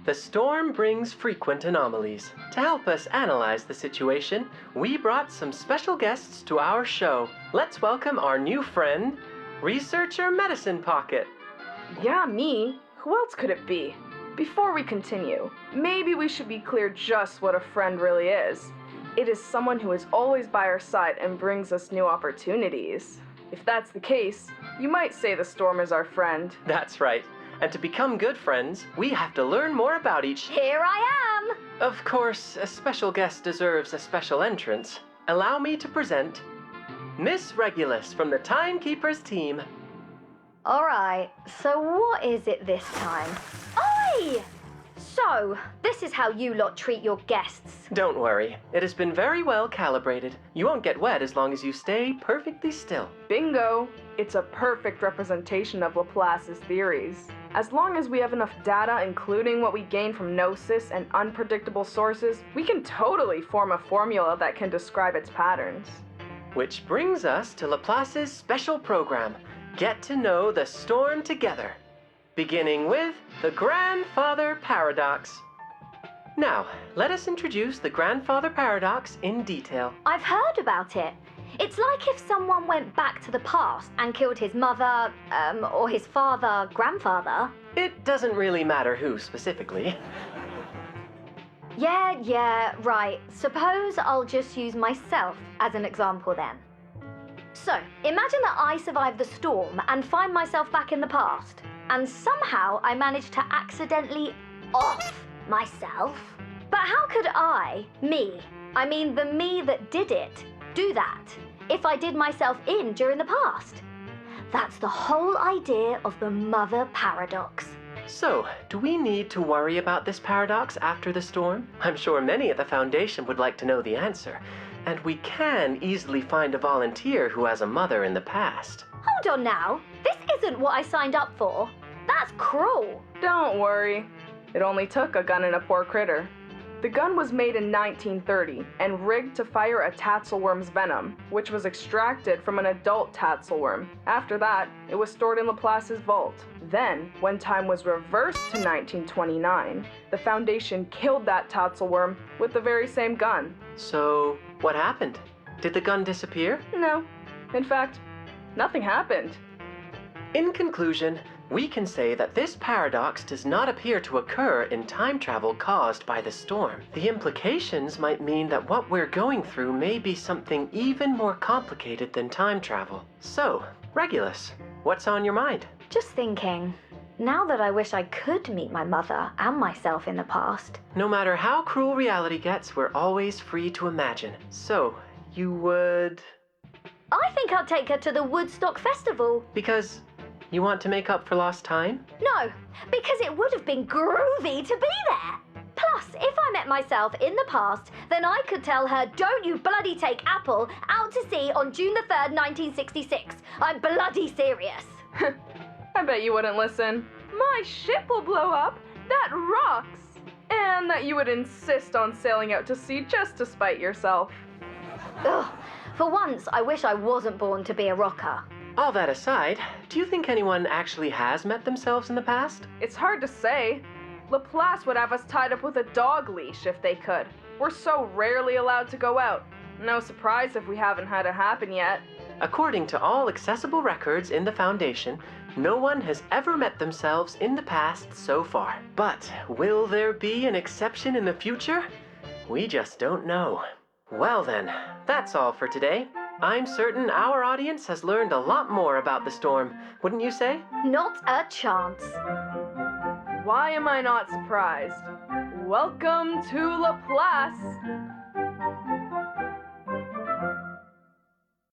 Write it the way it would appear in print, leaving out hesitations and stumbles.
The storm brings frequent anomalies. To help us analyze the situation, we brought some special guests to our show. Let's welcome our new friend, Researcher Medicine Pocket. Yeah, me. Who else could it be? Before we continue, maybe we should be clear just what a friend really is. It is someone who is always by our side and brings us new opportunities. If that's the case, you might say the storm is our friend. That's right. And to become good friends, we have to learn more about each... Here I am! Of course, a special guest deserves a special entrance. Allow me to present Miss Regulus from the Timekeepers team. All right, so what is it this time? Oi! So, this is how you lot treat your guests. Don't worry, it has been very well calibrated. You won't get wet as long as you stay perfectly still. Bingo! It's a perfect representation of Laplace's theories. As long as we have enough data, including what we gain from gnosis and unpredictable sources, we can totally form a formula that can describe its patterns. Which brings us to Laplace's special program, Get to Know the Storm Together, beginning with the Grandfather Paradox. Now, let us introduce the Grandfather Paradox in detail. I've heard about it. It's like if someone went back to the past and killed his mother, or his father, grandfather. It doesn't really matter who specifically. Yeah, right. Suppose I'll just use myself as an example then. So, imagine that I survive the storm and find myself back in the past, and somehow I manage to accidentally off myself. But how could the me that did it, do that if I did myself in during the past? That's the whole idea of the mother paradox. So, do we need to worry about this paradox after the storm? I'm sure many at the Foundation would like to know the answer, and we can easily find a volunteer who has a mother in the past. Hold on now, this isn't what I signed up for. That's cruel. Don't worry. It only took a gun and a poor critter. The gun was made in 1930 and rigged to fire a tatzelworm's venom, which was extracted from an adult tatzelworm. After that, it was stored in Laplace's vault. Then, when time was reversed to 1929, the Foundation killed that tatzelworm with the very same gun. So, what happened? Did the gun disappear? No. In fact, nothing happened. In conclusion, we can say that this paradox does not appear to occur in time travel caused by the storm. The implications might mean that what we're going through may be something even more complicated than time travel. So, Regulus, what's on your mind? Just thinking, now that I wish I could meet my mother and myself in the past. No matter how cruel reality gets, we're always free to imagine. So, you would... I think I'll take her to the Woodstock Festival. Because you want to make up for lost time? No, because it would have been groovy to be there. Plus, if I met myself in the past, then I could tell her, don't you bloody take Apple out to sea on June the 3rd, 1966. I'm bloody serious. I bet you wouldn't listen. My ship will blow up. That rocks. And that you would insist on sailing out to sea just to spite yourself. Ugh, for once, I wish I wasn't born to be a rocker. All that aside, do you think anyone actually has met themselves in the past? It's hard to say. Laplace would have us tied up with a dog leash if they could. We're so rarely allowed to go out. No surprise if we haven't had it happen yet. According to all accessible records in the Foundation, no one has ever met themselves in the past so far. But will there be an exception in the future? We just don't know. Well then, that's all for today. I'm certain our audience has learned a lot more about the storm, wouldn't you say? Not a chance. Why am I not surprised? Welcome to Laplace!